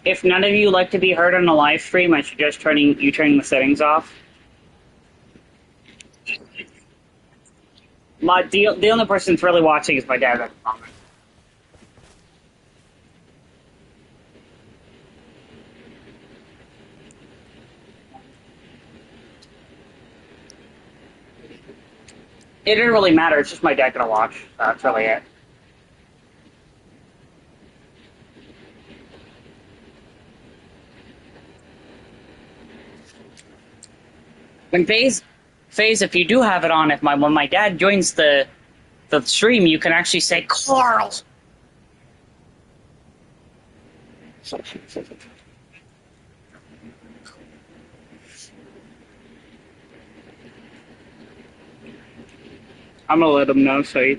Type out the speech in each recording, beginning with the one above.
If none of you like to be heard on a live stream, I suggest turning the settings off. The only person that's really watching is my dad at the moment. It didn't really matter. It's just my dad gonna watch. That's really it. When FaZe, if you do have it on, when my dad joins the stream, you can actually say Carl. I'm gonna let him know, so he...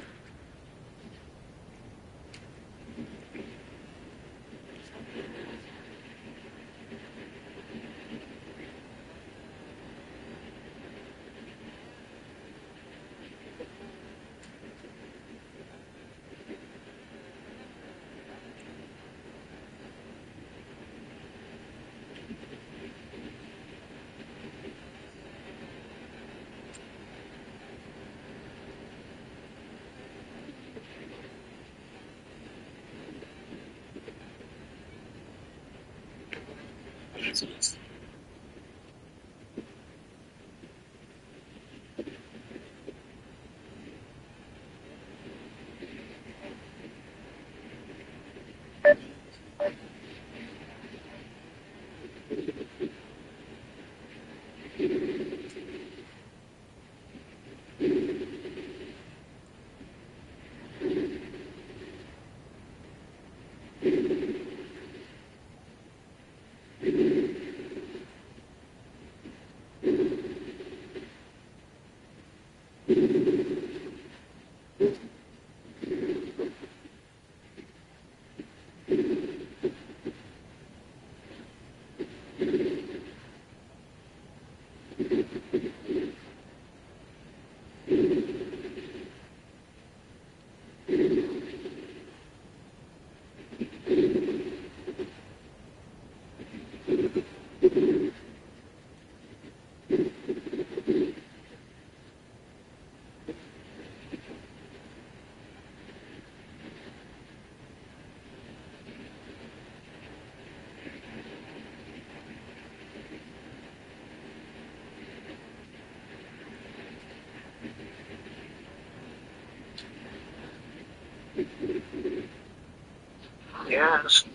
Yes.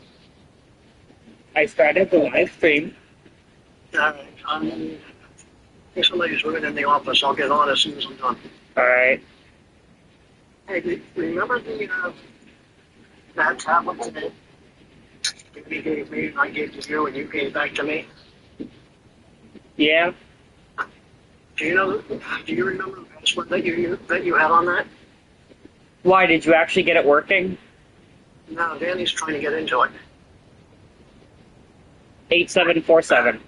I started the live stream. All right. I think somebody's working in the office. I'll get on as soon as I'm done. All right. Hey, remember that tablet that he gave me and I gave to you and you gave back to me? Yeah. Do you remember the password that you had on that? Why, did you actually get it working? No, Danny's trying to get into it. 8747.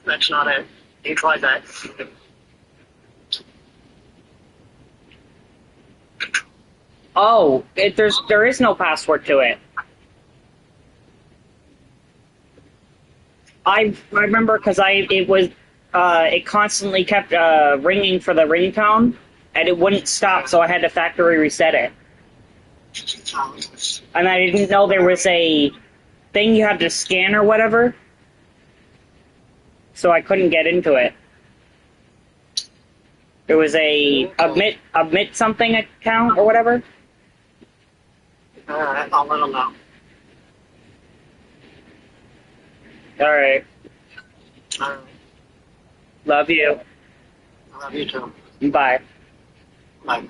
That's not it. He tried that. Oh, there is no password to it. I remember because it constantly kept ringing for the ringtone, and it wouldn't stop, so I had to factory reset it. And I didn't know there was a thing you had to scan or whatever, so I couldn't get into it. There was a admit something account or whatever. All right, I'll let him know. All right. All right. Love you. I love you too. Bye. Bye.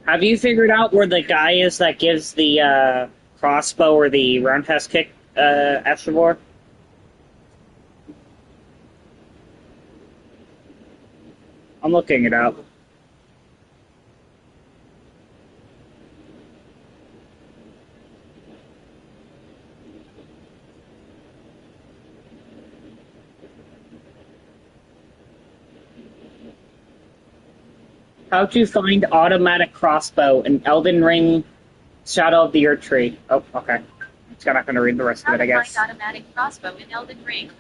Have you figured out where the guy is that gives the crossbow or the roundhouse kick extra bore? I'm looking it up. How to find automatic crossbow in Elden Ring Shadow of the Erdtree. Oh, okay. It's not going to read the rest of it, I guess. How to find automatic crossbow in Elden Ring.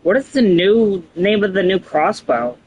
What is the new name of the new crossbow?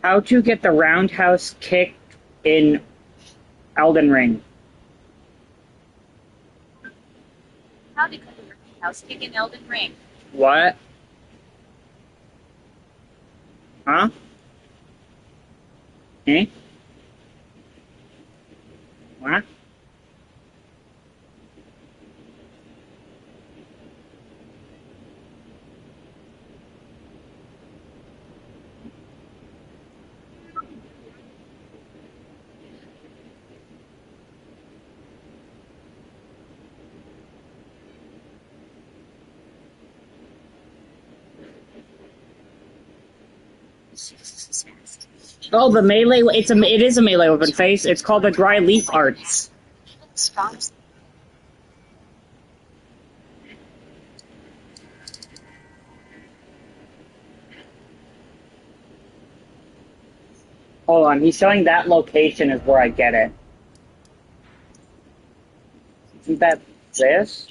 How to get the roundhouse kick in Elden Ring. How to get the house kick in Elden Ring. What? Huh? Eh? What? Oh, the melee. It is a melee weapon face. It's called the dry leaf arts. Strongest. Hold on, he's showing that location is where I get it. Isn't that this?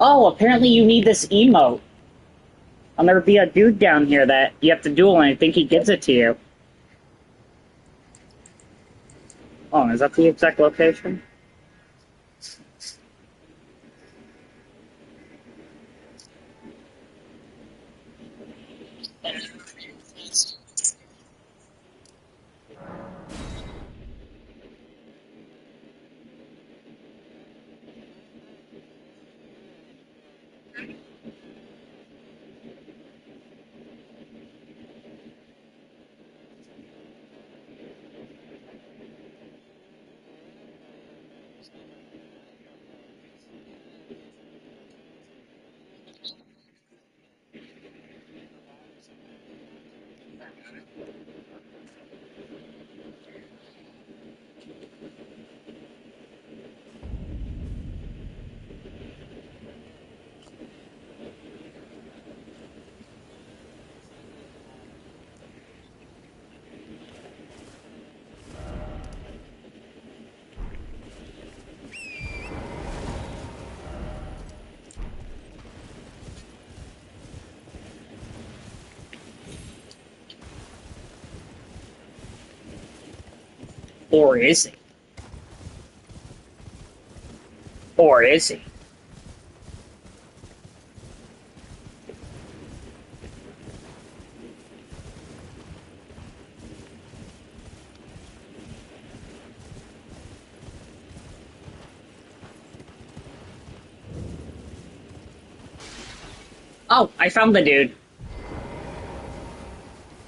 Oh, apparently you need this emote. And there'll be a dude down here that you have to duel, and I think he gives it to you. Oh, is that the exact location? Or is he? Or is he? Oh, I found the dude.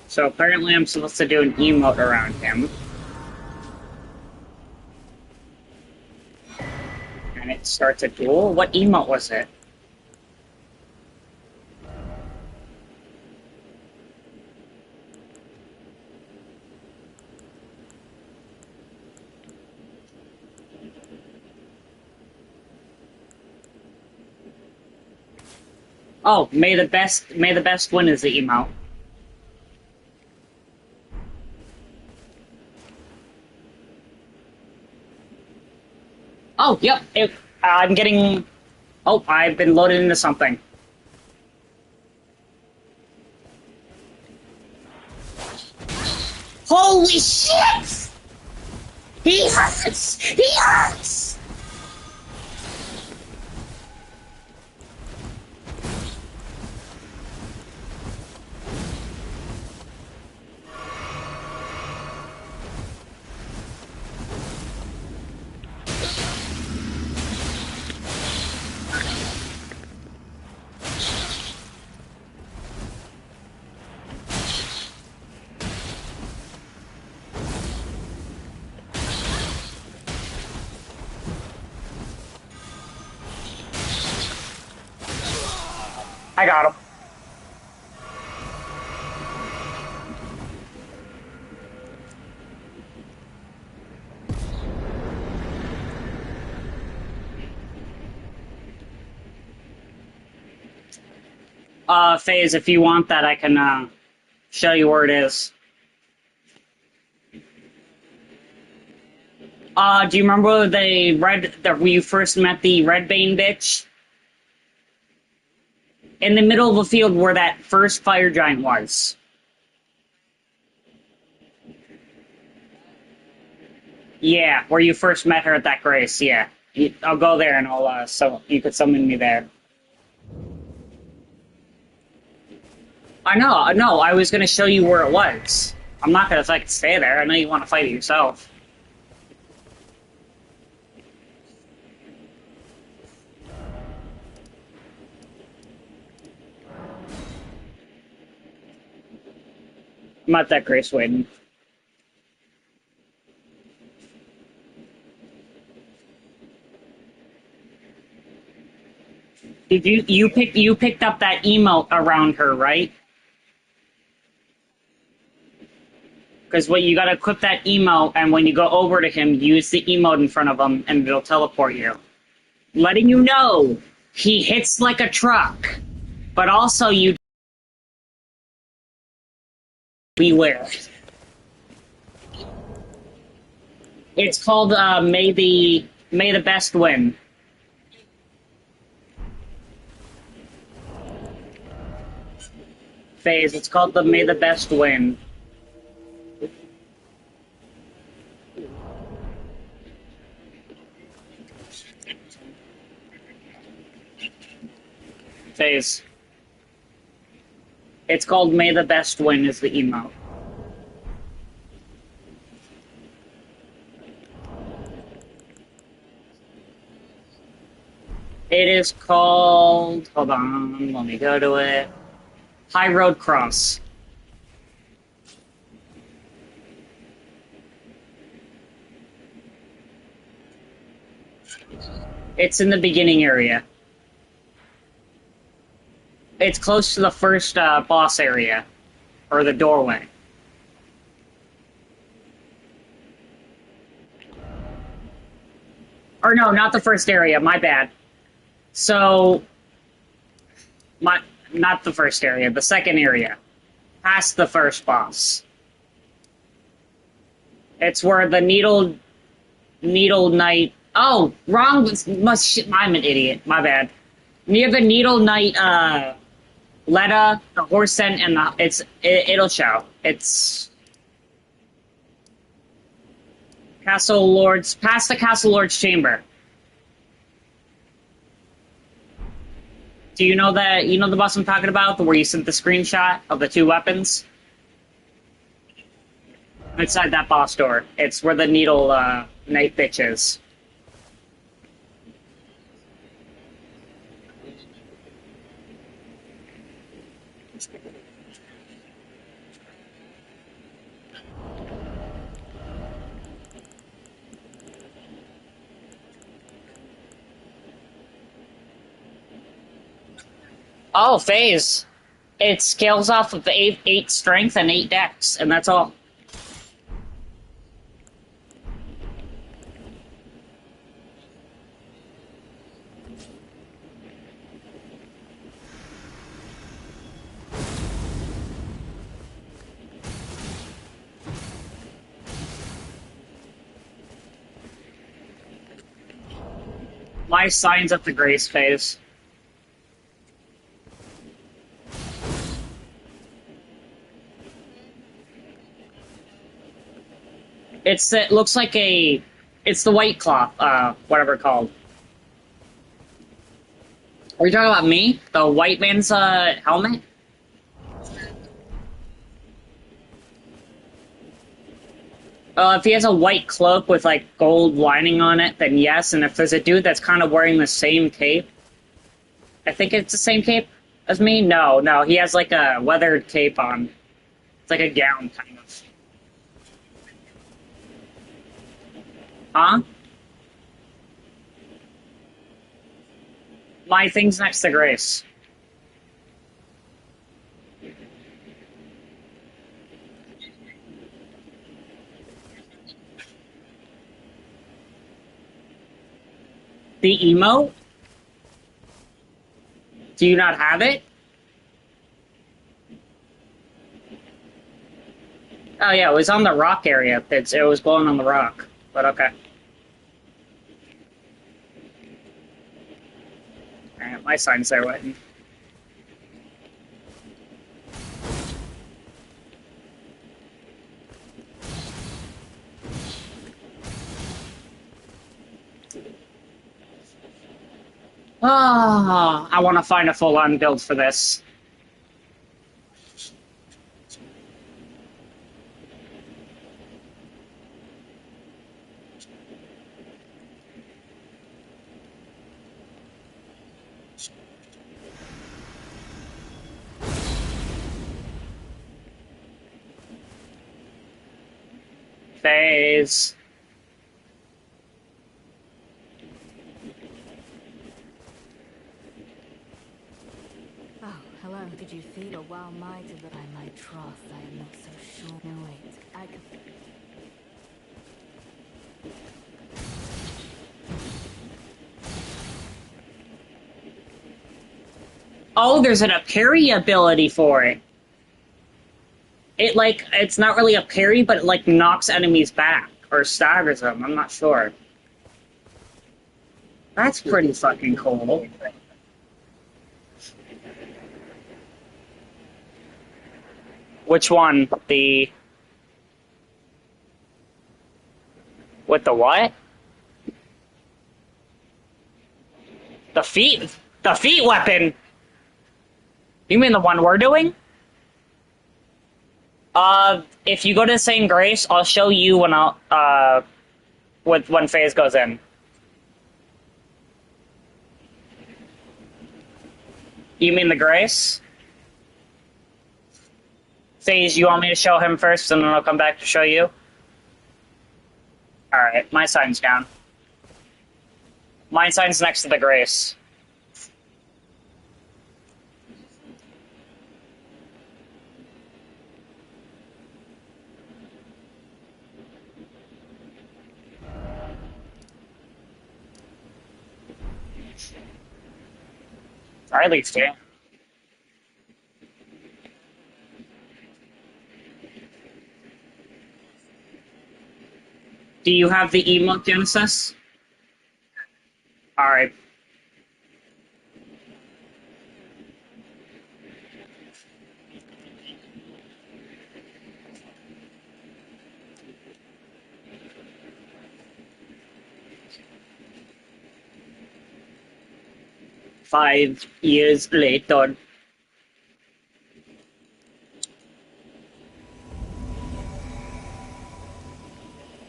So apparently I'm supposed to do an emote around him. And it starts a duel? What emote was it? Oh, may the best win is the emote. Oh, yep. I'm getting. Oh, I've been loaded into something. Holy shit! He hurts! He hurts! I got him. FaZe, if you want that, I can, show you where it is. Do you remember where you first met the red bane bitch? In the middle of the field where that first fire giant was. Yeah, where you first met her at that grace, yeah. I'll go there and so you could summon me there. I know, I was gonna show you where it was. I'm not gonna fucking stay there, I know you want to fight it yourself. I'm at that grace waiting. Did you picked up that emote around her, right? Because what you gotta equip that emote, and when you go over to him, use the emote in front of him, and it'll teleport you. Letting you know, he hits like a truck, but also you beware. It's called May the Best Win. FaZe. It's called the May the Best Win. FaZe. It's called May the Best Win is the emote. It is called, hold on, let me go to it. High Road Cross. It's in the beginning area. It's close to the first boss area, or the doorway. Or no, not the first area, my bad. So, not the first area, the second area. Past the first boss. It's where the Needle Knight... Oh, wrong, I'm an idiot, my bad. Near the Needle Knight, Letta, the horse scent, and it'll show. It's... past the Castle Lord's chamber. Do you know the boss I'm talking about? Where you sent the screenshot of the two weapons? Inside that boss door. It's where the Needle Knight bitch is. Oh, FaZe. It scales off of 8 strength and 8 dex, and that's all. My sign's up the grace phase. It looks like it's the white cloth, whatever it's called. Are you talking about me? The white man's helmet? If he has a white cloak with like gold lining on it, then yes. And if there's a dude that's kind of wearing the same cape, I think it's the same cape as me. No, he has like a weathered cape on. It's like a gown, kind of. Huh? My thing's next to Grace. The emote? Do you not have it? Oh yeah, it was on the rock area. It was glowing on the rock. But okay. Alright, my sign's there waiting. Oh, I want to find a full-on build for this. Phase. Oh, hello. Did you feed or wow mighty that I might trust? I am not so sure. No, wait. I could... Oh, there's a parry ability for it. It's not really a parry, but it, like, knocks enemies back. Or staggers them, I'm not sure. That's pretty fucking cool. Which one? With the what? The feet weapon? You mean the one we're doing? If you go to St. Grace, I'll show you when phase goes in. You mean the Grace? Phase, you want me to show him first and then I'll come back to show you? Alright, my sign's down. My sign's next to the Grace. Or at least, yeah. Do you have the emote, Genesis? Alright. Five years later.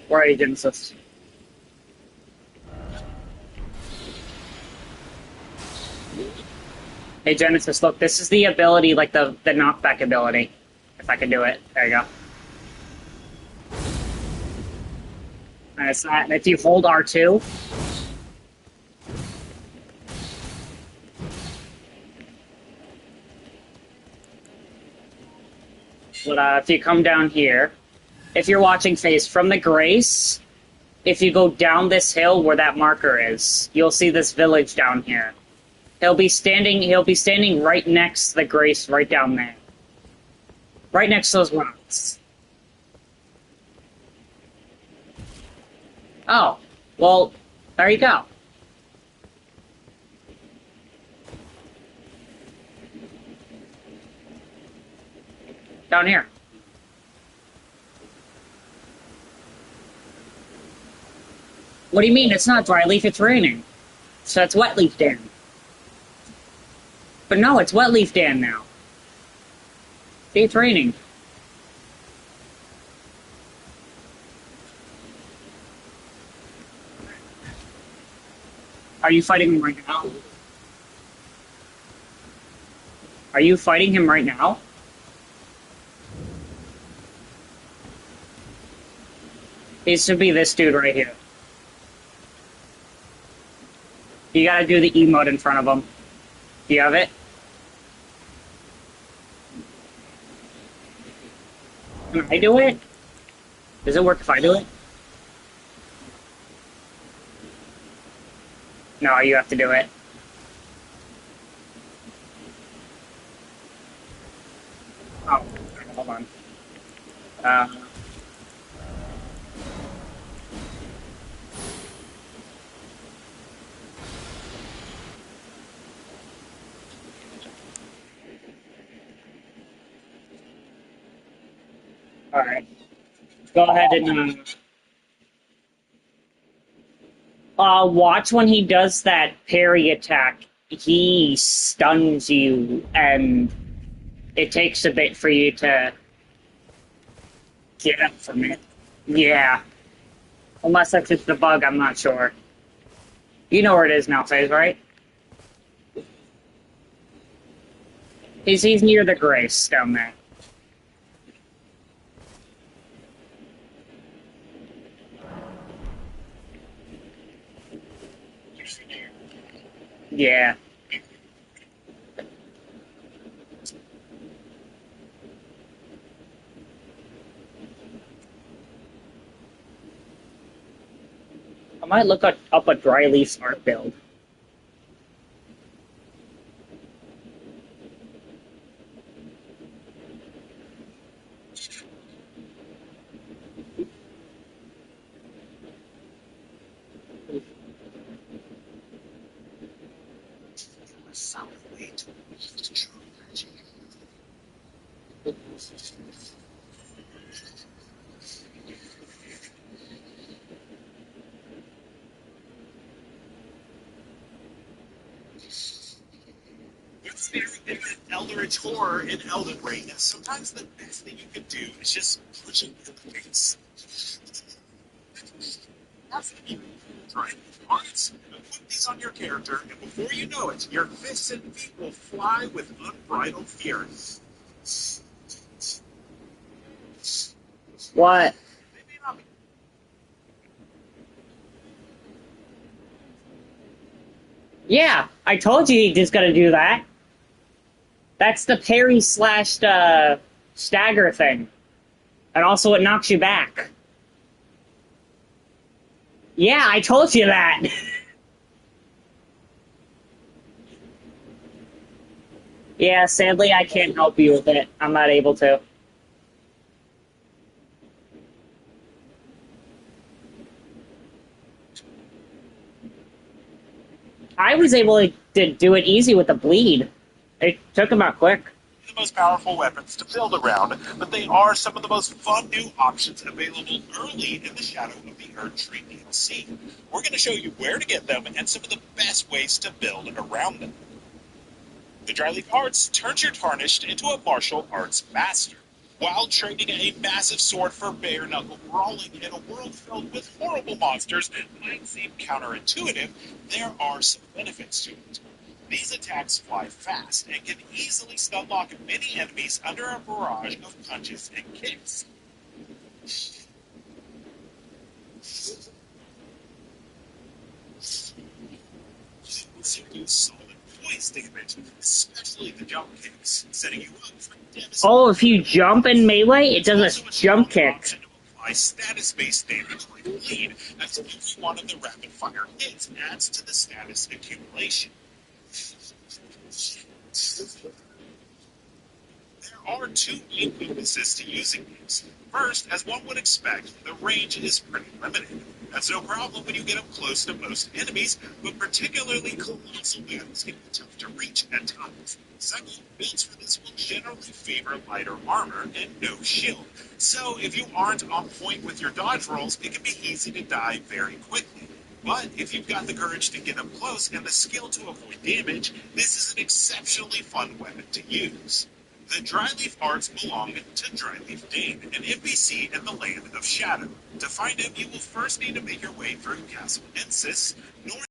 Where are you, Genesis? Hey, Genesis, look, this is the ability, like the knockback ability. If I can do it. There you go. And it's not, if you hold R2, but if you come down here, if you're watching phase from the Grace, if you go down this hill where that marker is, you'll see this village down here. He'll be standing right next to the Grace right down there. Right next to those rocks. Oh, well, there you go. Down here. What do you mean? It's not dry leaf, it's raining. So it's wet leaf Dan. But no, it's wet leaf Dan now. See, it's raining. Are you fighting him right now? Are you fighting him right now? It should be this dude right here. You gotta do the emote in front of him. Do you have it? Can I do it? Does it work if I do it? No, you have to do it. Oh, hold on. All right. Go ahead and watch when he does that parry attack. He stuns you, and it takes a bit for you to get up from it. Yeah. Unless that's just a bug, I'm not sure. You know where it is now, Faze, right? He's near the grace down there. Yeah. I might look up a dry leaf art build. In Eldritch horror in Elden Ring, sometimes the best thing you can do is just push it in the face. That's the beauty. Right. Arts, put these on your character, and before you know it, your fists and feet will fly with unbridled fury. What? They may not be. Yeah, I told you he's just gonna do that. That's the parry slash stagger thing. And also it knocks you back. Yeah, I told you that. Yeah, sadly I can't help you with it. I'm not able to. I was able to do it easy with the bleed. It took him out quick. The most powerful weapons to build around, but they are some of the most fun new options available early in the shadow of the Erdtree DlC. We're going to show you where to get them and some of the best ways to build around them. The Dryleaf Arts turns your Tarnished into a martial arts master. While trading a massive sword for bare-knuckle brawling in a world filled with horrible monsters might seem counterintuitive, there are some benefits to it. These attacks fly fast and can easily stun-lock many enemies under a barrage of punches and kicks. Also do solid poise damage, especially the jump kicks, setting you up for devastating. Oh, if you jump in melee, it does a jump kick. Apply status-based damage like bleed, as each one of the rapid-fire hits adds to the status accumulation. There are two main weaknesses to using these. First, as one would expect, the range is pretty limited. That's no problem when you get up close to most enemies, but particularly colossal battles can be tough to reach at times. Second, builds for this will generally favor lighter armor and no shield. So if you aren't on point with your dodge rolls, it can be easy to die very quickly. But if you've got the courage to get up close and the skill to avoid damage, this is an exceptionally fun weapon to use. The Dryleaf Arts belong to Dryleaf Dane, an NPC in the Land of Shadow. To find him, you will first need to make your way through Castle Ensis, north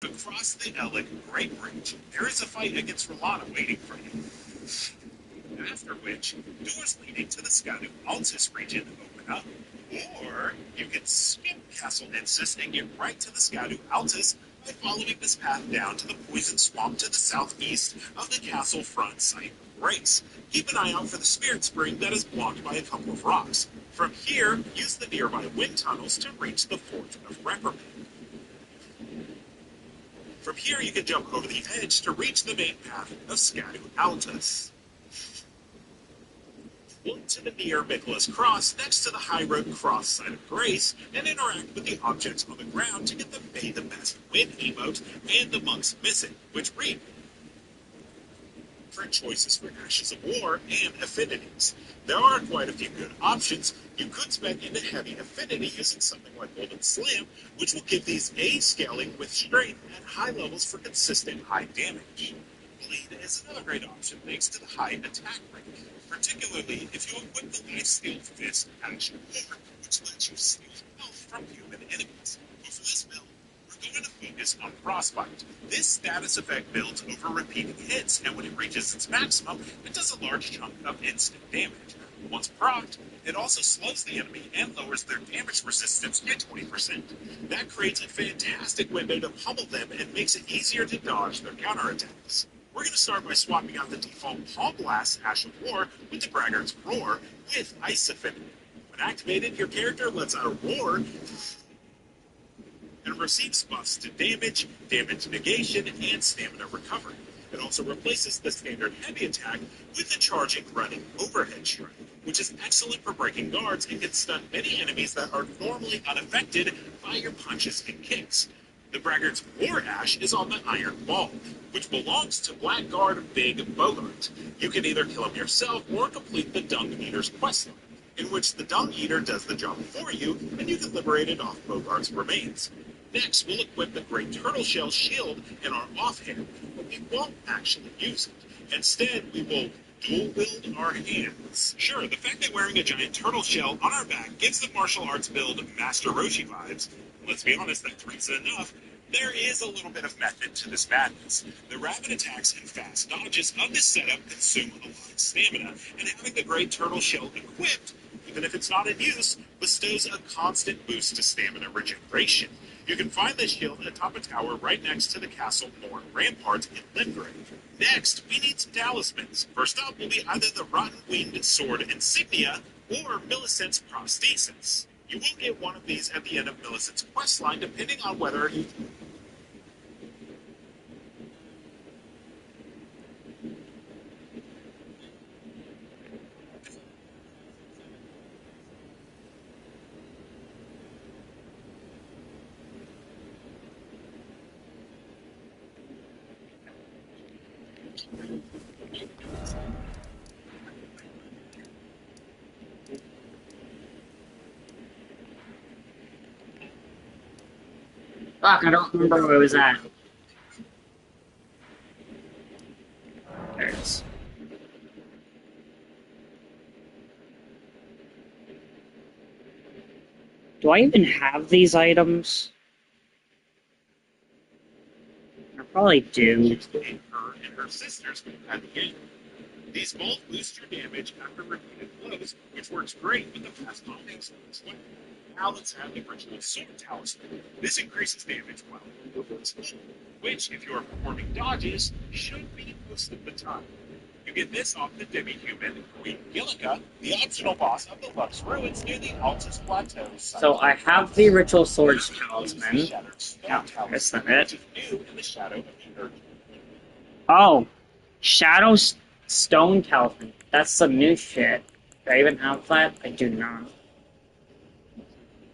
across the Elec Great Bridge. There is a fight against Rolana waiting for you. After which, doors leading to the Skadu Altus region open up. Or you can skip Castle Ensis and get right to the Skadu Altus by following this path down to the poison swamp to the southeast of the castle front site of Grace. Keep an eye out for the spirit spring that is blocked by a couple of rocks. From here, use the nearby wind tunnels to reach the Fort of Reprimand. From here, you can jump over the edge to reach the main path of Scadu Altus. Walk to the near Nicholas Cross next to the high road cross side of Grace and interact with the objects on the ground to get the May the Best Win emote and the Monk's Missing, which read different choices for Ashes of War and affinities. There are quite a few good options. You could spec into heavy affinity using something like Golden Slam, which will give these A scaling with strength at high levels for consistent high damage. Bleed is another great option thanks to the high attack rate, particularly if you equip the Lifesteal Fist Ash of War, which lets you steal health from human enemies. But for this build, we're going to focus on Frostbite. This status effect builds over repeating hits, and when it reaches its maximum, it does a large chunk of instant damage. Once procced, it also slows the enemy and lowers their damage resistance by 20%. That creates a fantastic window to pummel them and makes it easier to dodge their counterattacks. We're going to start by swapping out the default Palm Blast Ash of War with the Braggart's Roar with Ice Affinity. When activated, your character lets out a roar and receives buffs to damage, damage negation, and stamina recovery. It also replaces the standard heavy attack with the charging running overhead strike, which is excellent for breaking guards and can stun many enemies that are normally unaffected by your punches and kicks. The Braggart's War Ash is on the Iron Ball, which belongs to Blackguard Big Bogart. You can either kill him yourself or complete the Dung Eater's questline, in which the Dung Eater does the job for you, and you can liberate it off Bogart's remains. Next, we'll equip the Great Turtle Shell Shield in our offhand, but we won't actually use it. Instead, we will dual-wield our hands. Sure, the fact that wearing a giant turtle shell on our back gives the martial arts build Master Roshi vibes. Let's be honest, that three's enough. There is a little bit of method to this madness. The rapid attacks and fast dodges of this setup consume a lot of stamina, and having the Great Turtle Shell equipped, even if it's not in use, bestows a constant boost to stamina regeneration. You can find this shield atop a tower right next to the Castle Morn Rampart in Limgrave. Next, we need some talismans. First up will be either the Rotten Winged Sword Insignia or Millicent's Prosthesis. You will get one of these at the end of Millicent's questline, depending on whether you... Fuck, I don't remember where it was at. There it is. Do I even have these items? I probably do. Her and her sisters at the end. These both boost your damage after repeated blows, which works great with the fast bombing as well. Now let's have the Ritual Sword Talisman. This increases damage while moving, which, if you are performing dodges, should be most of the time. You get this off the demi-human Queen Gillica, the optional boss of the Lux Ruins near the Altus Plateau. So I have the Ritual Swords Talisman. Yeah, that's not it. Oh, Shadow Stone Talisman. That's some new shit. Do I even have that? I do not.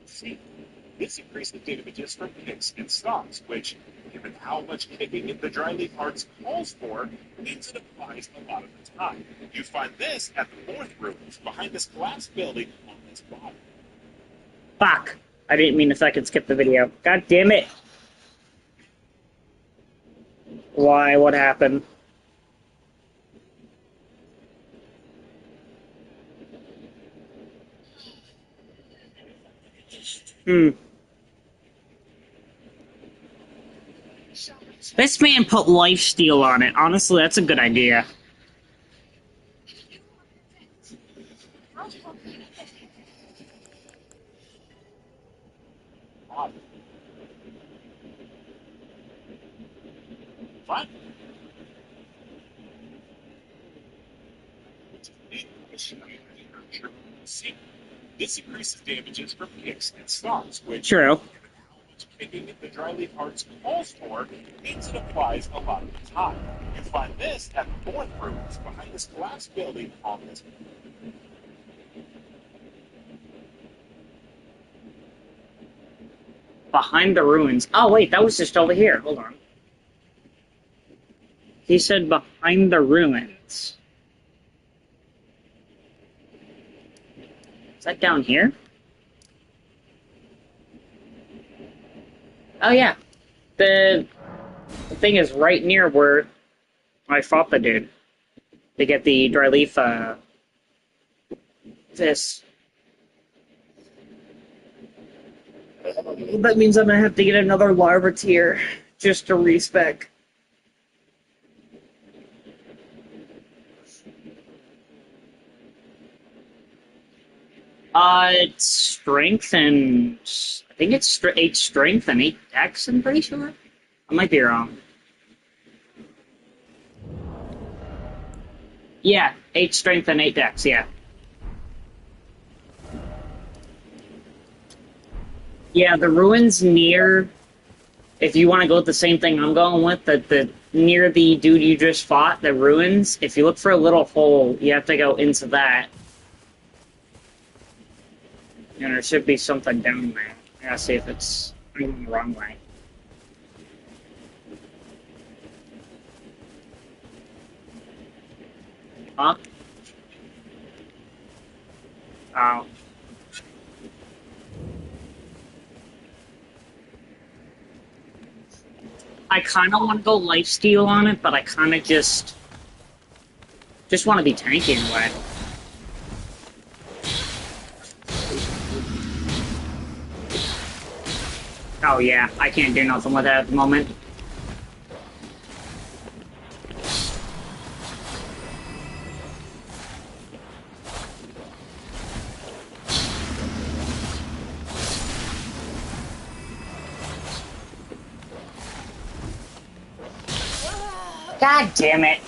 See, this increases damages from kicks and stomps, which, given how much kicking the Dryleaf Arts calls for, means it applies a lot of the time. You find this at the North Ruins, behind this glass building on this bottom. Fuck! I didn't mean to fucking skip the video. God damn it! Why? What happened? This man put lifesteal on it. Honestly, that's a good idea. Fine. See, this increases damages from kicks and stomps, which, True. given how much speaking, the Dryleaf Arts calls for means it applies a lot of the time. You find this at the Thorn Ruins behind this collapsed building on this. Behind the ruins. Oh, wait, that was just over here. Hold on. He said behind the ruins. Is that down here? Oh, yeah. The thing is right near where I fought the dude to get the dry leaf, this. That means I'm gonna have to get another larva tier just to respec. It's strength and I think it's 8 strength and 8 dex. I'm pretty sure. I might be wrong. Yeah, 8 strength and 8 dex. Yeah. Yeah, the ruins near. If you want to go with the same thing I'm going with, the near the dude you just fought, the ruins. If you look for a little hole, you have to go into that. And there should be something down there. I gotta see if it's going the wrong way. Huh? Oh. I kind of want to go lifesteal on it, but I kind of just want to be tanky in a way. Oh yeah, I can't do nothing with that at the moment. God damn it.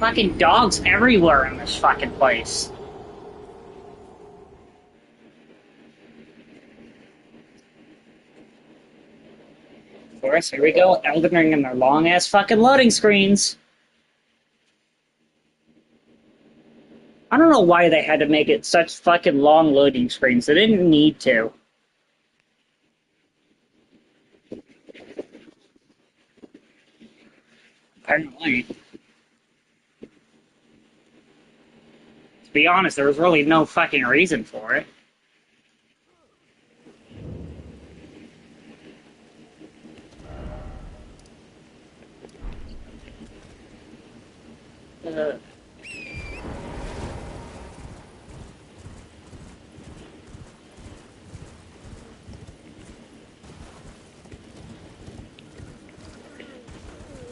Fucking dogs everywhere in this fucking place. Of course, here we go. Elden Ring and their long-ass fucking loading screens. I don't know why they had to make it such fucking long loading screens. They didn't need to. Apparently. To be honest, there was really no fucking reason for it.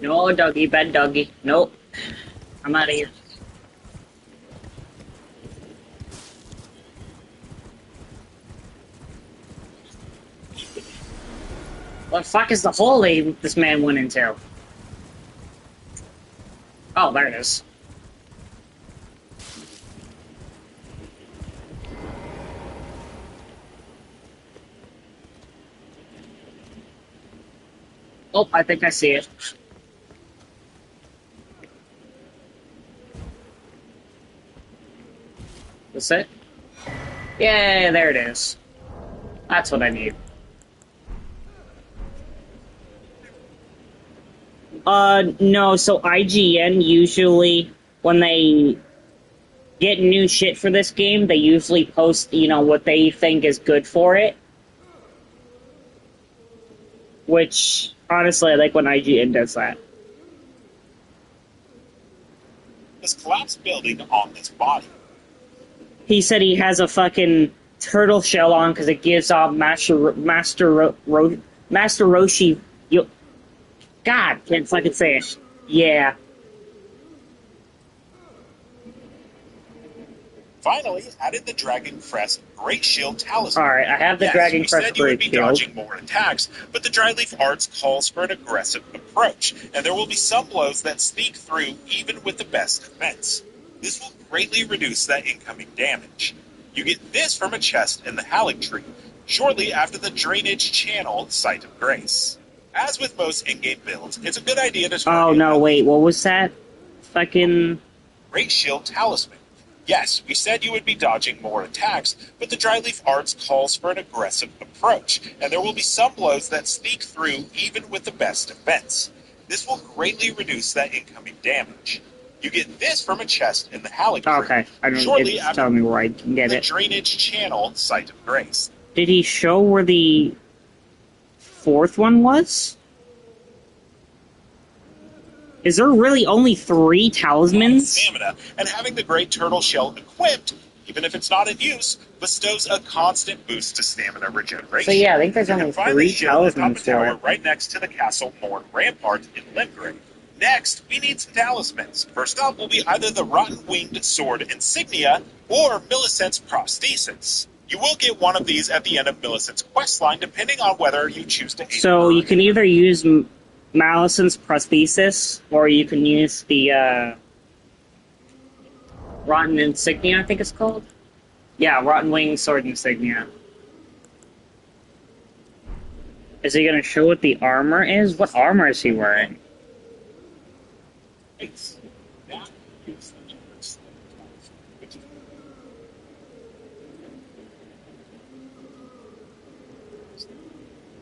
No, doggy, bad doggy. Nope. I'm out of here. What the fuck is the hole this man went into? Oh, there it is. Oh, I think I see it. That's it? Yeah, there it is. That's what I need. No, so IGN usually, when they get new shit for this game, they usually post, you know, what they think is good for it. Which, honestly, I like when IGN does that. This collapsed building on this body. He said he has a fucking turtle shell on because it gives off Master Roshi. God, can't fucking say it. Yeah. Finally, added the Dragon Crest Great Shield Talisman. Alright, I have the Dragon Crest Great Great Shield. You would be dodging more attacks, but the Dryleaf Arts calls for an aggressive approach, and there will be some blows that sneak through even with the best defense. This will greatly reduce that incoming damage. You get this from a chest in the Erdtree, shortly after the drainage channel Site of Grace. As with most in-game builds, it's a good idea to target Oh, no, wait, what was that? Fucking... Great Shield Talisman. Yes, we said you would be dodging more attacks, but the Dryleaf Arts calls for an aggressive approach, and there will be some blows that sneak through even with the best defense. This will greatly reduce that incoming damage. You get this from a chest in the Erdtree. Okay, I don't shortly it's after telling me where I can get the it. drainage channel Site of Grace. Did he show where the fourth one was? Is there really only 3 talismans? Stamina, and having the Great Turtle Shell equipped, even if it's not in use, bestows a constant boost to stamina regeneration. So yeah, I think there's You can only find 3 the shield atop a talismans for tower it. right next to the Castle Morn Rampart in Limgrave. Next, we need some talismans. First up will be either the Rotten Winged Sword Insignia or Millicent's Prosthesis. You will get one of these at the end of Millicent's questline, depending on whether you choose to aim So her you can either use Malison's Prosthesis, or you can use the Rotten Insignia, I think it's called. Yeah, Rotten Wing Sword Insignia. Is he gonna show what the armor is? What armor is he wearing?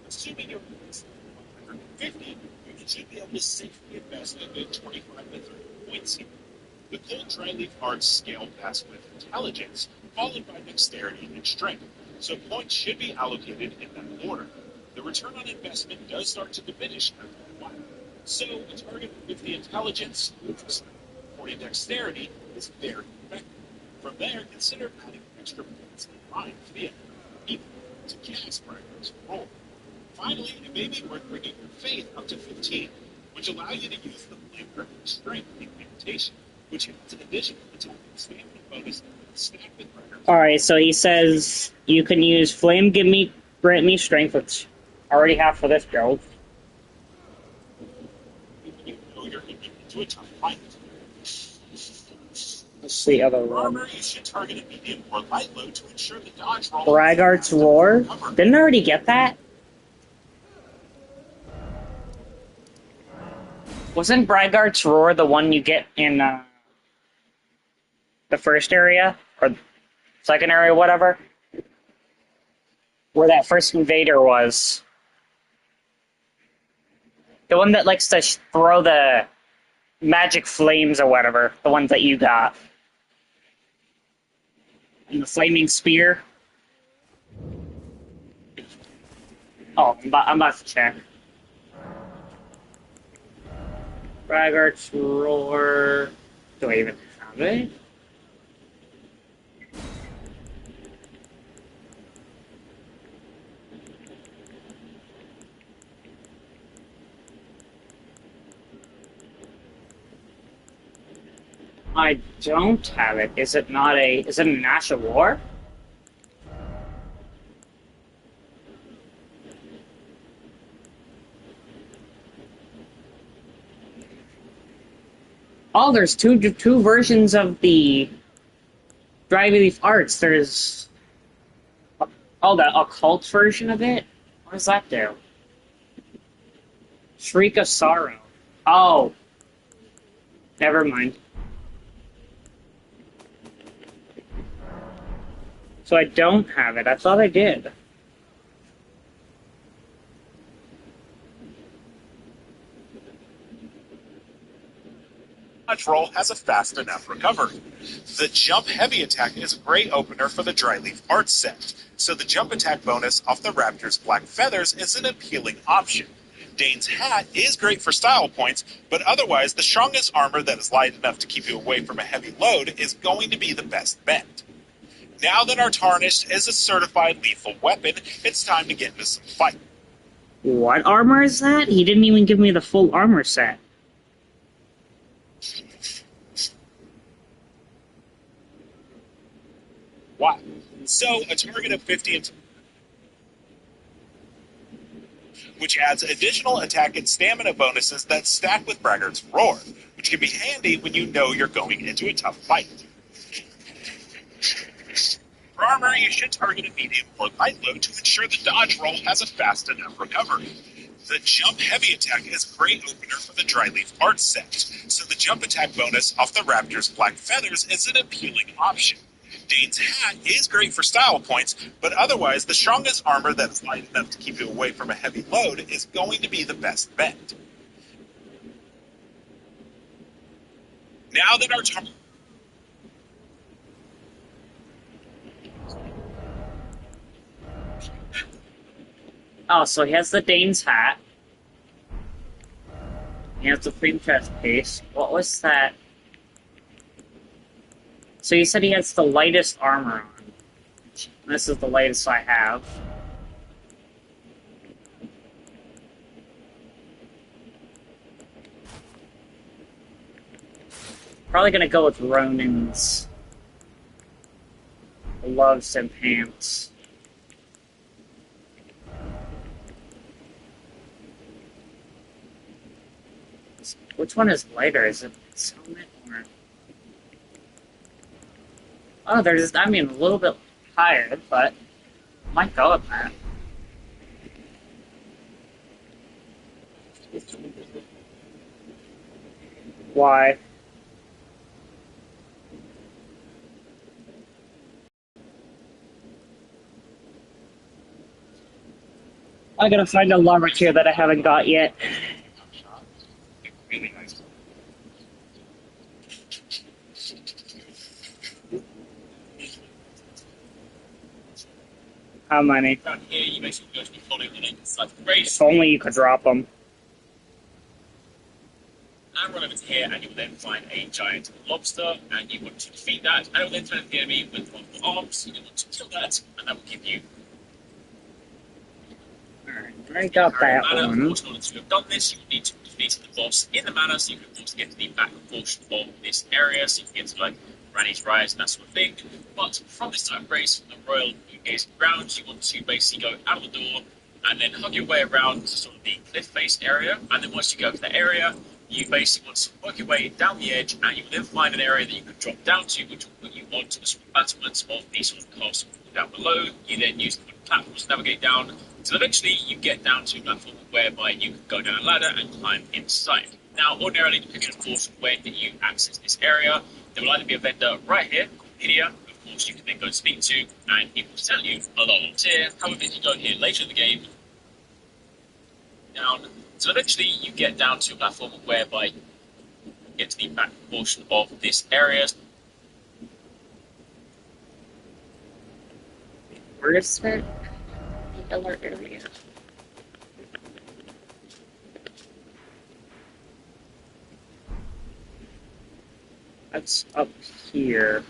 Assuming you're 150, you should be able to safely invest a good 25 to 30 points here. The Cold Dryleaf Arts scale pass with intelligence, followed by dexterity and strength, so points should be allocated in that order. The return on investment does start to diminish after a while. So a target with the intelligence, 40 dexterity, is very effective. From there, consider adding extra points in line to the enemy to cast Bright's roll. Finally, it may be worth bringing your faith up to 15, which allow you to use the Flame Griffin Strength incantation, which has an additional attack and stamina bonus stacked with Bright's. Alright, so he says you can use Flame Grant Me Strength, which I already have for this build. You know you're into a tough fight. What's the other one? Armor, you should target a medium or light load to ensure the dodge roll. Braggart's Roar? Didn't I already get that? Wasn't Braggart's Roar the one you get in the first area? Or second area, whatever? Where that first invader was. The one that likes to throw the magic flames or whatever. The ones that you got. And the flaming spear. Oh, I'm about to check. Braggart's Roar. Do I even have it? I don't have it. Is it an Ash of War? Oh, there's two versions of the Dryleaf Arts. There's the occult version of it. What does that do? Shriek of Sorrow. Oh, never mind. So I don't have it. I thought I did. Dodge roll has a fast enough recovery. The jump heavy attack is a great opener for the Dryleaf Arts set, so the jump attack bonus off the Raptor's black feathers is an appealing option. Dane's hat is great for style points, but otherwise the strongest armor that is light enough to keep you away from a heavy load is going to be the best bet. Now that our Tarnished is a certified lethal weapon, it's time to get into some fight. What armor is that? He didn't even give me the full armor set. Wow. So, a target of 50 which adds additional attack and stamina bonuses that stack with Braggart's Roar, which can be handy when you know you're going into a tough fight. For armor, you should target a medium or light load to ensure the dodge roll has a fast enough recovery. The jump heavy attack is a great opener for the Dryleaf art set, so the jump attack bonus off the Raptor's black feathers is an appealing option. Dane's hat is great for style points, but otherwise the strongest armor that's light enough to keep you away from a heavy load is going to be the best bet. Now that our Oh, so he has the Dane's hat. He has the cream chest piece. What was that? So you said he has the lightest armor on. This is the lightest I have. Probably gonna go with Ronin's gloves and pants. Which one is lighter? Is it his helmet or? Oh, there's, I mean, a little bit higher, but I might go with that. Why? I gotta find a lumber here that I haven't got yet. really nice. How many? Down here, you basically go to the following link, select the race, If only you could drop them. and run over to here, and you will then find a giant lobster, and you want to defeat that, and it will then turn the enemy with multiple arms. You want to kill that, and that will give you. Alright, I got that Mana. Of one. course, in order to have done this, you will need to defeat the boss in the mana, so you can of course get to the back portion of this area, so you can get to like Granny's Rise and that sort of thing. But from this type of race, from the Royal Gazing Grounds, you want to basically go out of the door and then hug your way around to sort of the cliff face area, and then once you go to that area, you basically want to work your way down the edge, and you will then find an area that you can drop down to, which will put you onto the sort of battlements of the sort of castle down below. You then use the platforms to navigate down, until eventually you get down to a platform whereby you can go down a ladder and climb inside. Now, ordinarily, depending of course when you access this area, there will either be a vendor right here, called Lydia, who of course you can then go and speak to, and it will tell you a lot of tier. However, if you go here later in the game, down, so eventually you get down to a platform whereby you get to the back portion of this area. Where is that? The other area. That's up here.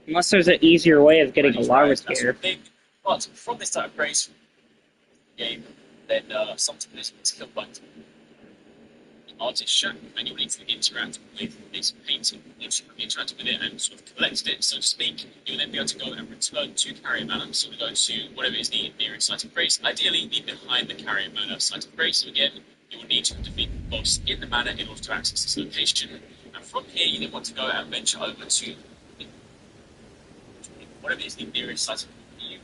Unless there's an easier way of getting a lava here. But from this type of race game, then something that is particular like artist shack, and you'll need to interact with this painting. Once you have interacted with it and sort of collected it, so to speak, you'll then be able to go and return to Carrier Manor. So we go to whatever is the nearest site of grace, ideally the behind the Carrier Manor site of grace. So again, you will need to defeat the boss in the manor in order to access this location. And from here, you then want to go and venture over to whatever is the nearest site of you.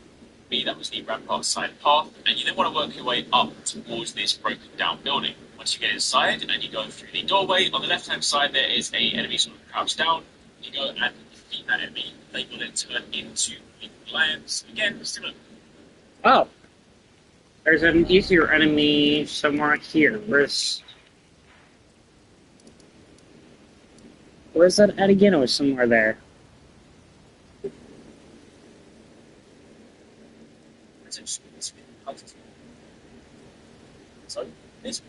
That was the rampart side path, and you then want to work your way up towards this broken down building. Once you get inside and you go through the doorway, on the left hand side there is a enemy sort of crouched down. You go and defeat that enemy. They will then turn into the lions. Again, similar. Oh. There's an easier enemy somewhere here. Where's that at again? It was somewhere there. So this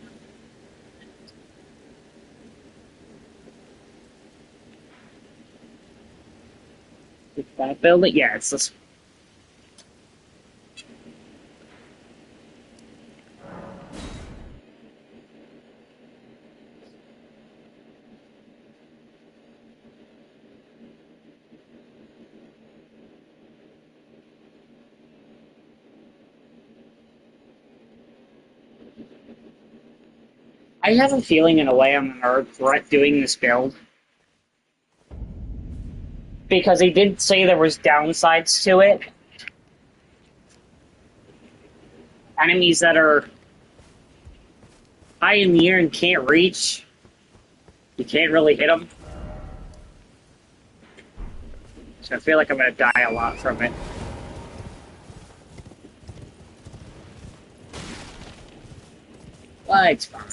That building? Yeah, it's this. I have a feeling in a way I'm gonna regret doing this build. Because he did say there was downsides to it. Enemies that are high in the air and can't reach, you can't really hit them. So I feel like I'm gonna die a lot from it. But it's fine.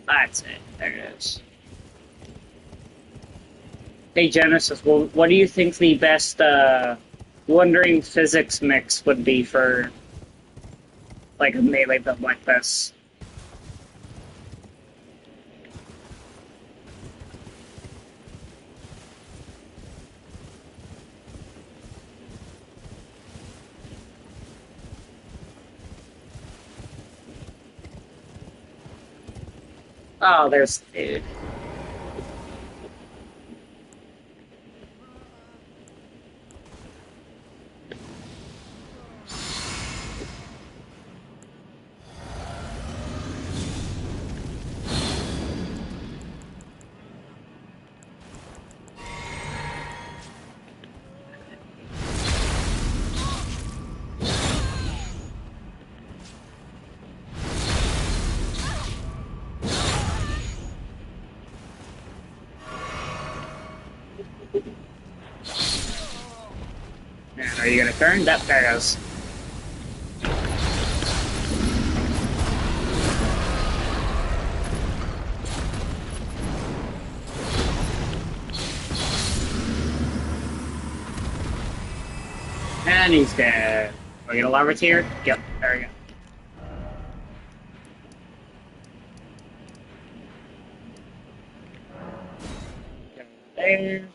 That's it. There it is. Hey Genesis, well, what do you think the best wondering physics mix would be for like a melee build like this? Oh, there's dude. Man, are you gonna turn? That there goes. And he's dead. Are we gonna leverage here? Yep, there we go. There.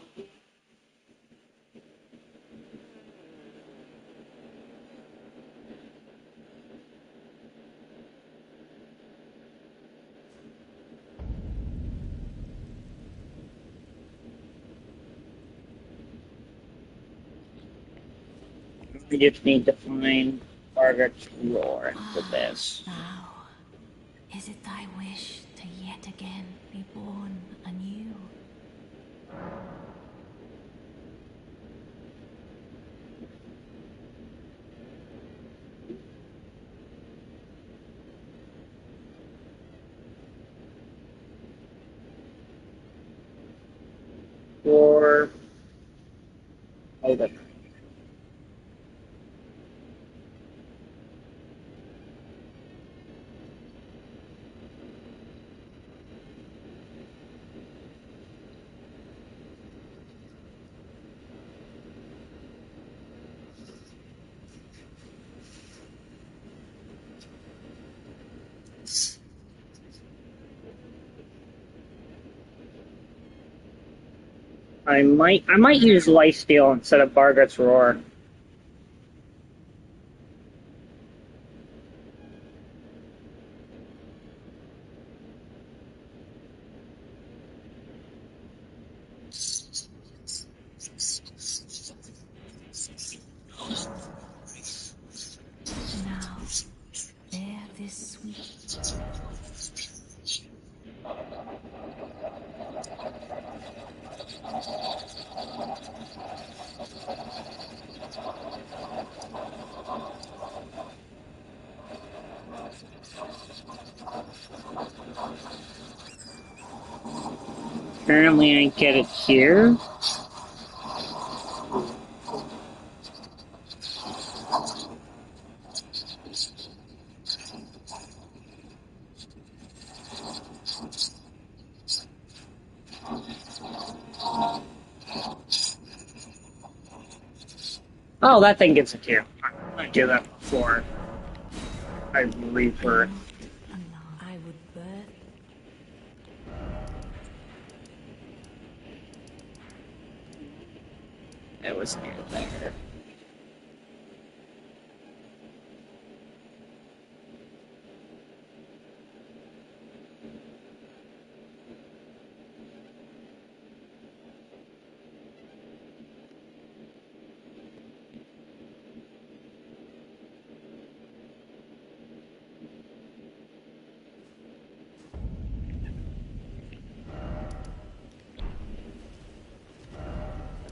We just need to find Margaret's roar for this. Now, is it thy wish to yet again be born anew? Or Elden. I might use Lifesteal instead of Margaret's Roar. Now, bear this sweet. Apparently I get it here. Oh, that thing gives it to you. I'm gonna do that before I rebirth. I would birth It was near there.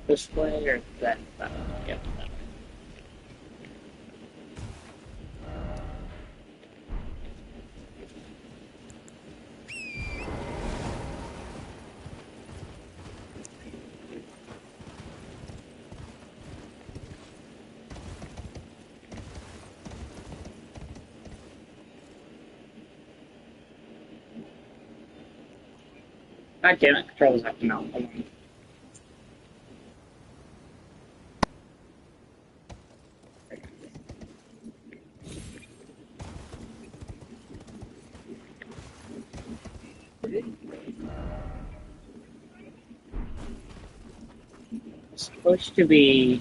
This way or that? Yep. God damn it, controls have to melt. Hold on. It's supposed to be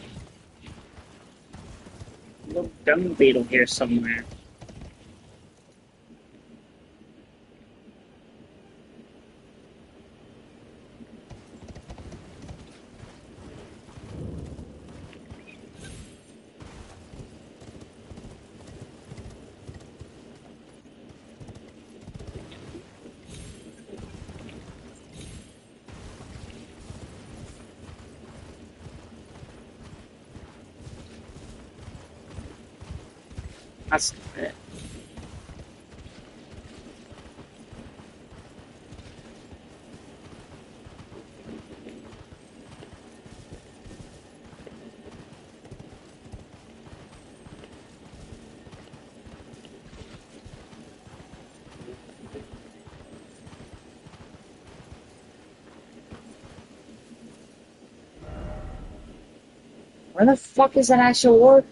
a little dung beetle here somewhere. That's it. Where the fuck is that actual word?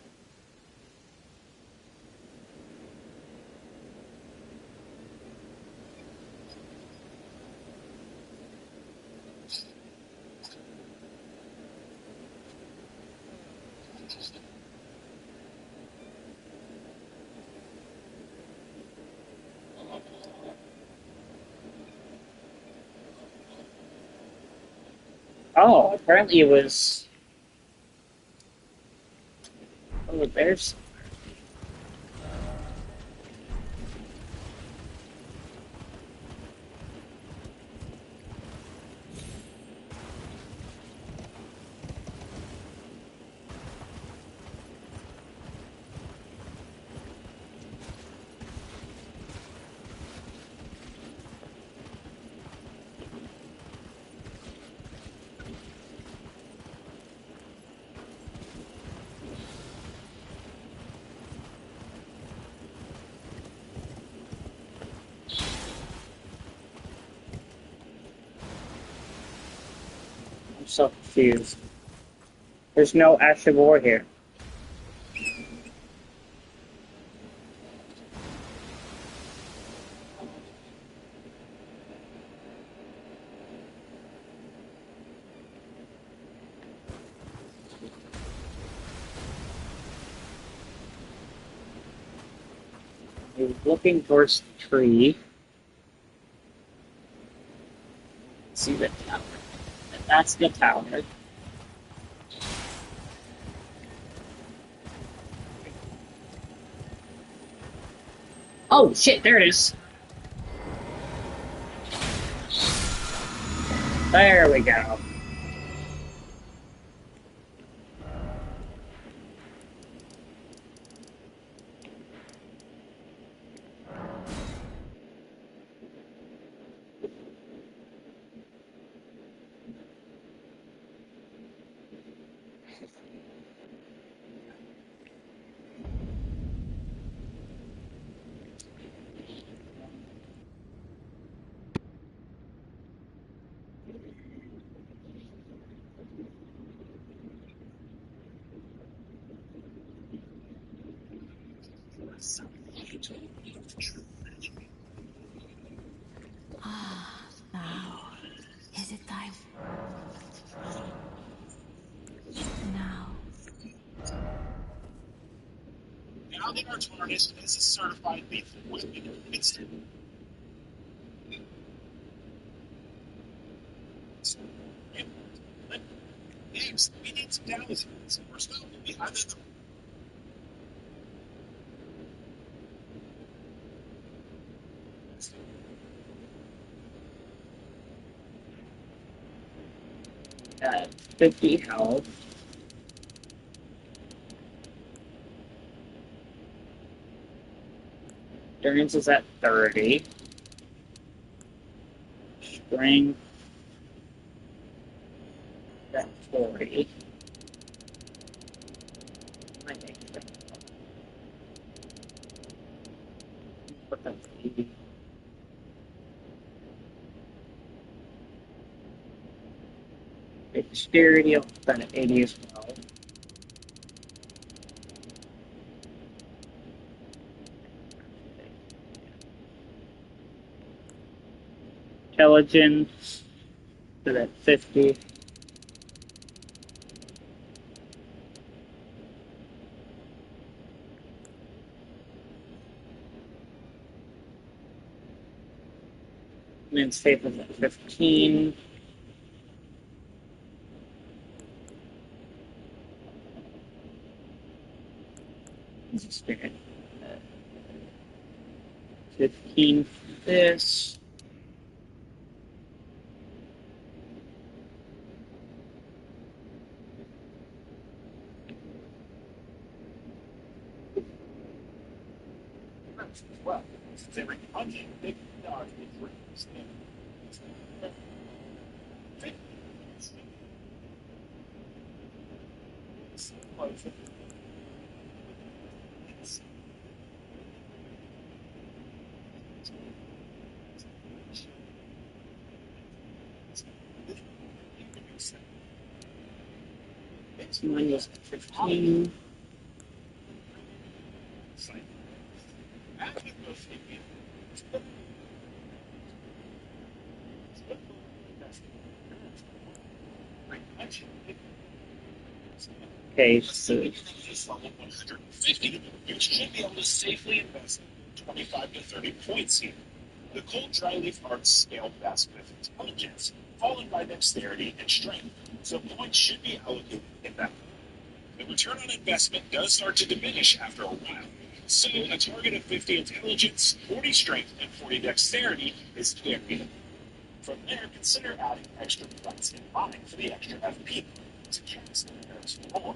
Oh, apparently it was over there. I'm so confused. There's no active ore here. We're looking towards the tree. See the tower. That's the tower. Oh shit, there it is. There we go. Ah, now. Is it time? Now they are tarnished as a certified lethal weapon. It's next, we need some talismans. Our spell will be either the at 50 health. Endurance is at 30. Strength at 40. I think put that to 80. Dexterity, I'll put that at 80 as well. Intelligence, put that at 50. And then safe is at 15. Experience. 15 for this. well. Since every punching, big dodge will dreams. Mine was 15. Okay, so Level 150, you should be able to safely invest 25 to 30 points here. The cold dry leaf arts scale best with intelligence, followed by dexterity and strength, so points should be allocated in that. The return on investment does start to diminish after a while, so a target of 50 intelligence, 40 strength, and 40 dexterity is very. From there, consider adding extra points in mind for the extra FP to cast the Earth's Lore.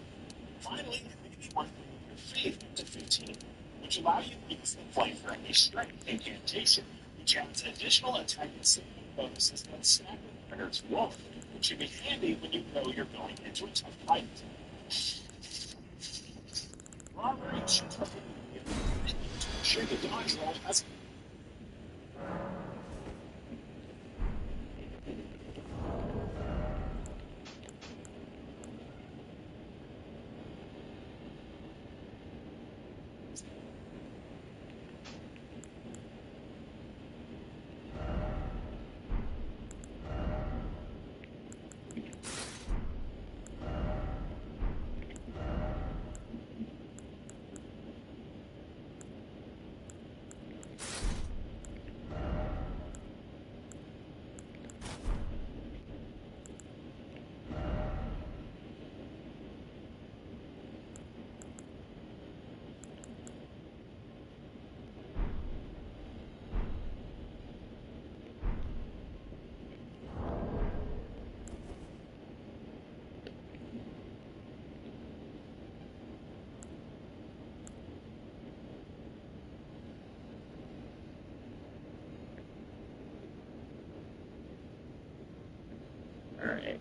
Finally, it may be worth moving your faith to 15, which allow you to use the flame for a strength incantation, which adds additional attack and saving bonuses that stack with the Earth's Lore, which should be handy when you know you're going into a tough fight. Robbery should target you to ensure the dodge roll has alright.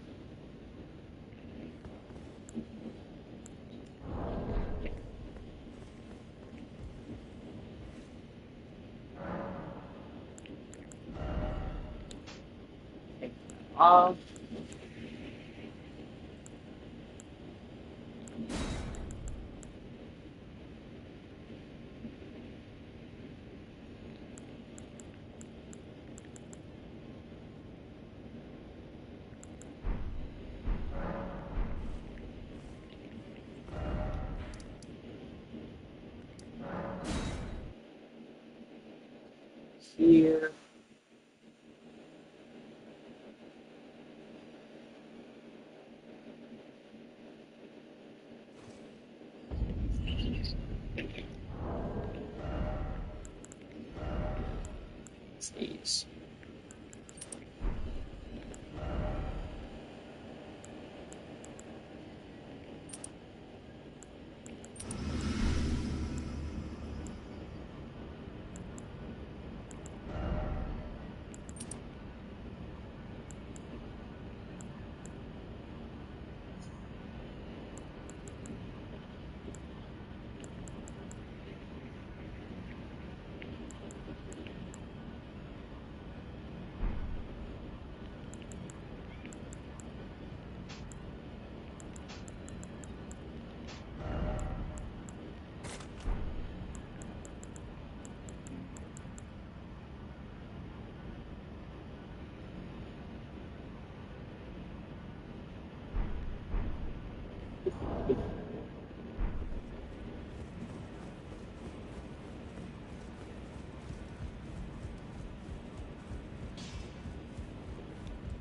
Take that off. these.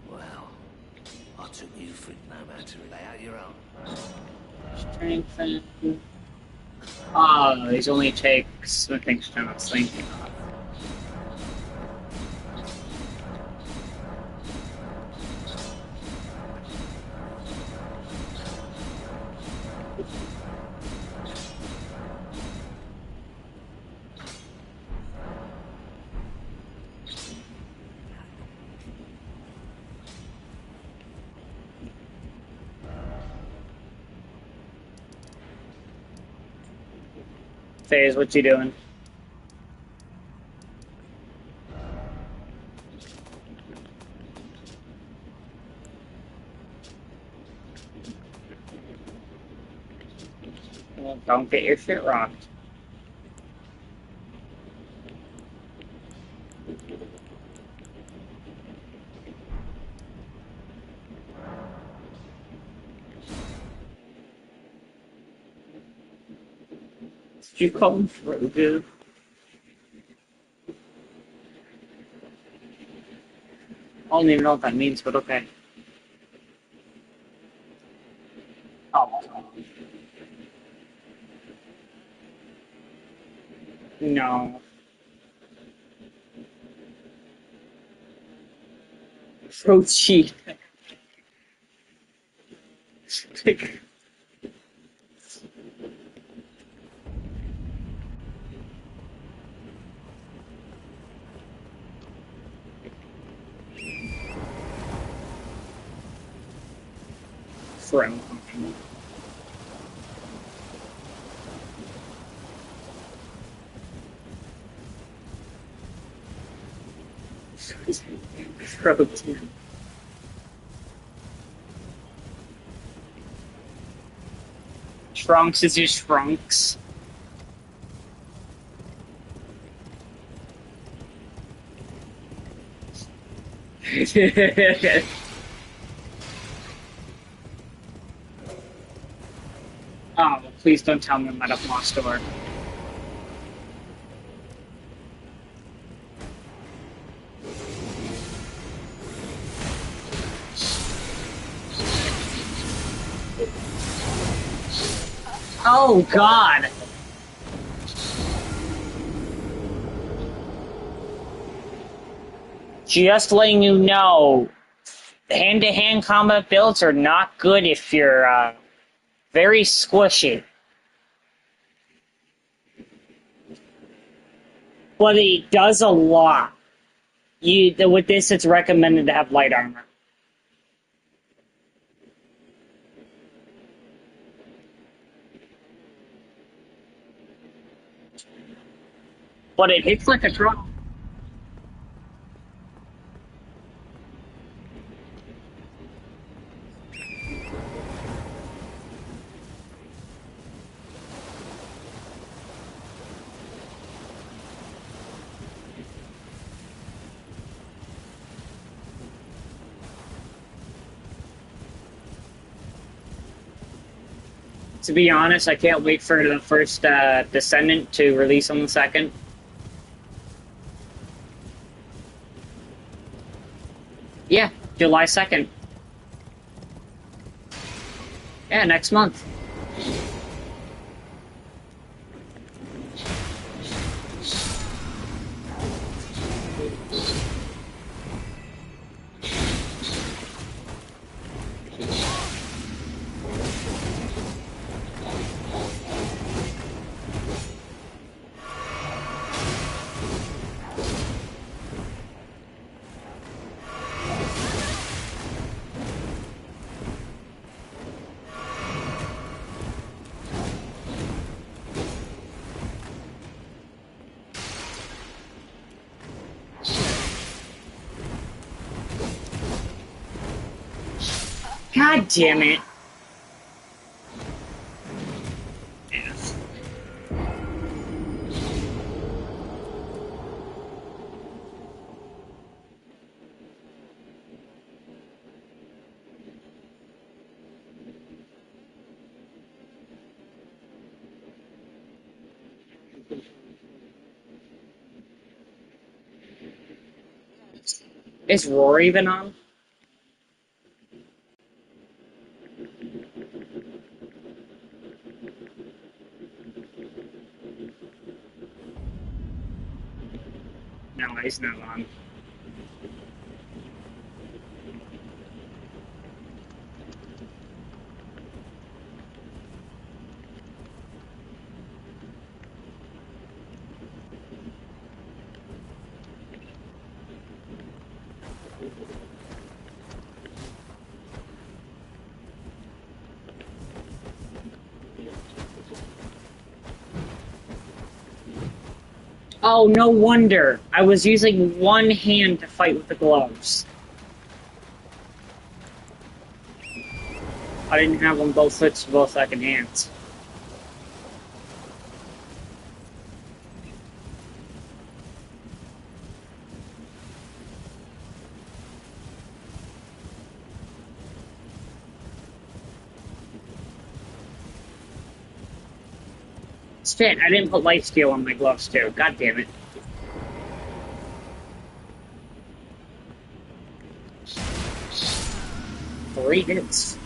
Well, I took you for no man to lay out your own. Strengthen. Oh, these only take smithing stone. I was thinking of. Phase, what you doing? Well, don't get your shit rocked. Did you call him Frogu? I don't even know what that means, but okay. Oh. No. Protein. From. Protein. Trunks is your trunks. Oh, please don't tell me I'm at a lost door. Oh, God. Just letting you know, hand-to-hand combat builds are not good if you're, very squishy. But it does a lot. With this, it's recommended to have light armor. But it hits like a truck. To be honest, I can't wait for the first Descendant to release on the 2nd. Yeah, July 2nd. Yeah, next month. God damn it. Is Rory even on? No, he's not on. Oh, no wonder. I was using one hand to fight with the gloves. I didn't have them both switched to both second hands. Shit, I didn't put life steal on my gloves too. God damn it. Three hits.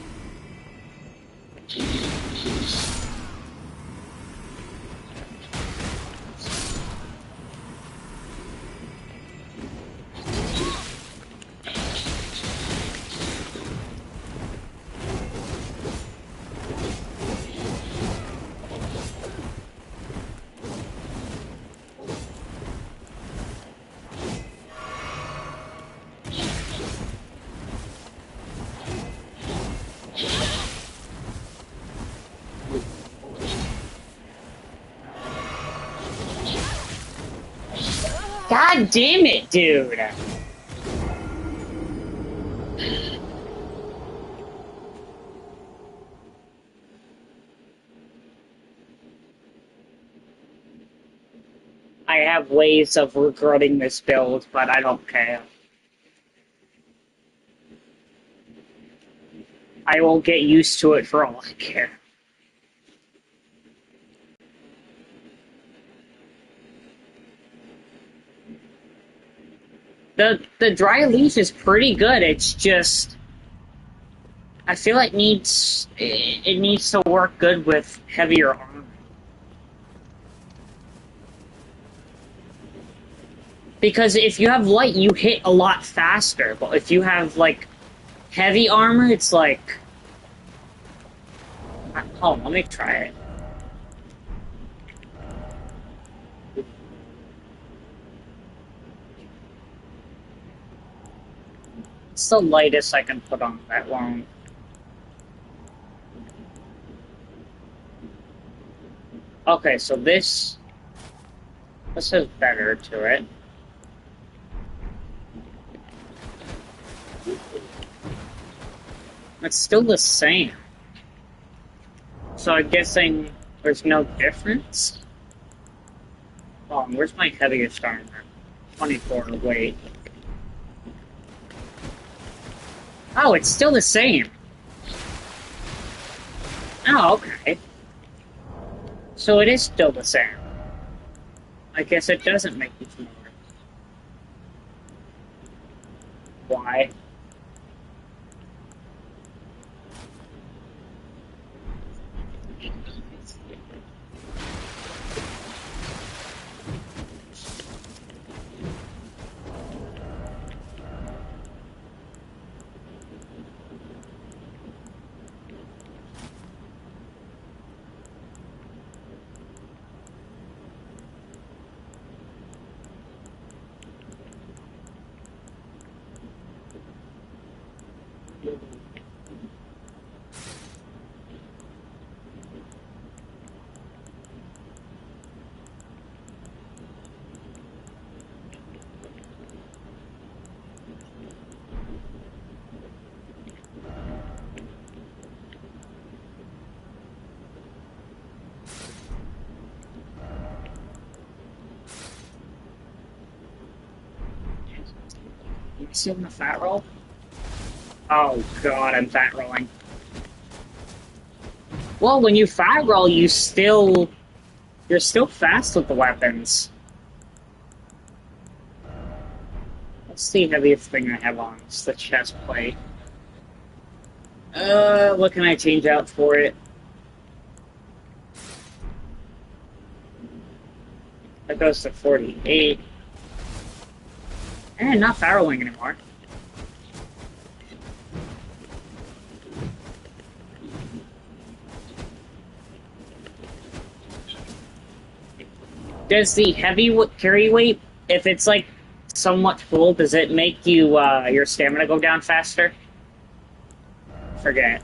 God damn it, dude! I have ways of regretting this build, but I don't care. I will get used to it for all I care. The dry leaf is pretty good. It's just I feel like it needs to work good with heavier armor. Because if you have light, you hit a lot faster. But if you have like heavy armor, it's like oh, let me try it. It's the lightest I can put on that one. Okay, so this is better to it. It's still the same. So I'm guessing there's no difference? Oh, where's my heaviest armor? 24, wait. Oh, it's still the same. Oh, okay. So it is still the same. I guess it doesn't make you smaller. Why? Still in the fat roll? Oh god, I'm fat rolling. Well, when you fat roll, you're still fast with the weapons. What's the heaviest thing I have on? It's the chest plate. What can I change out for it? That goes to 48. And not fat rolling anymore. Does the heavy carry weight, if it's like somewhat full, does it make you your stamina go down faster? Forget.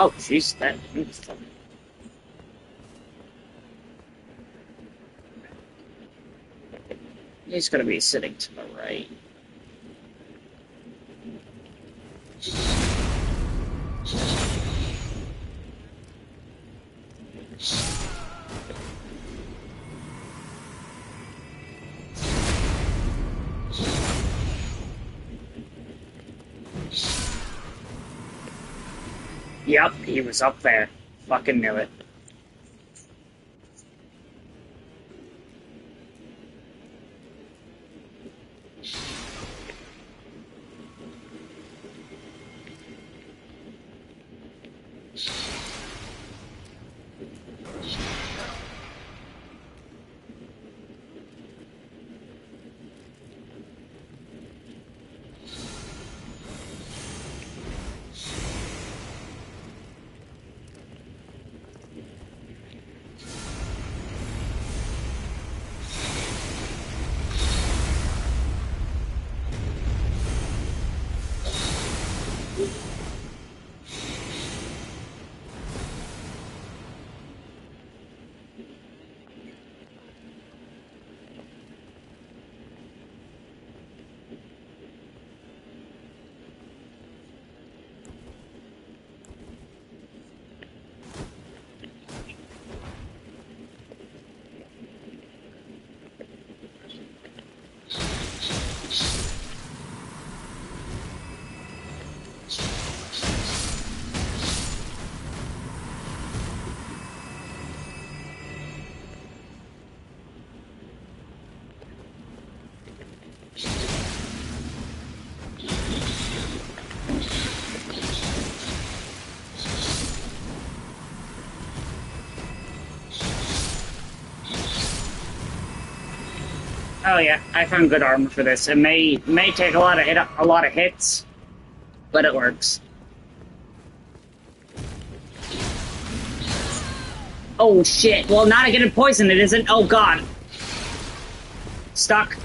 Oh, jeez, that... He's gonna be sitting to the right. Yep, he was up there. Fucking knew it. Oh yeah, I found good armor for this. It may take a lot of hits, but it works. Oh shit! Well, not getting poisoned. It isn't. Oh god. Stuck.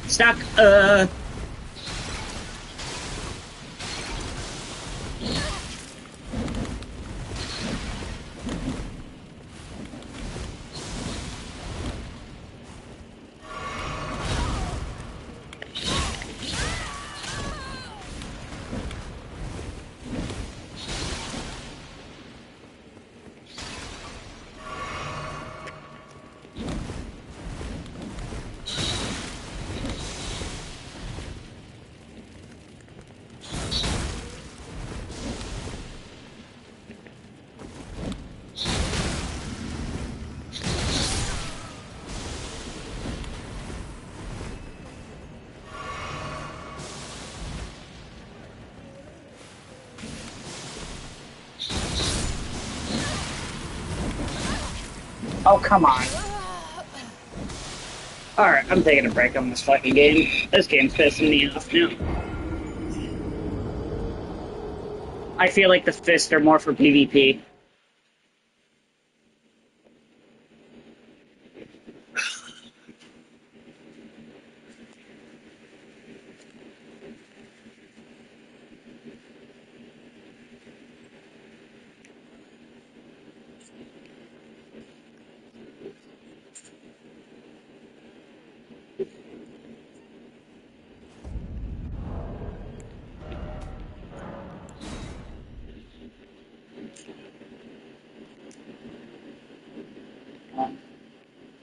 Oh, come on. Alright, I'm taking a break on this fucking game. This game's pissing me off now. I feel like the fists are more for PvP.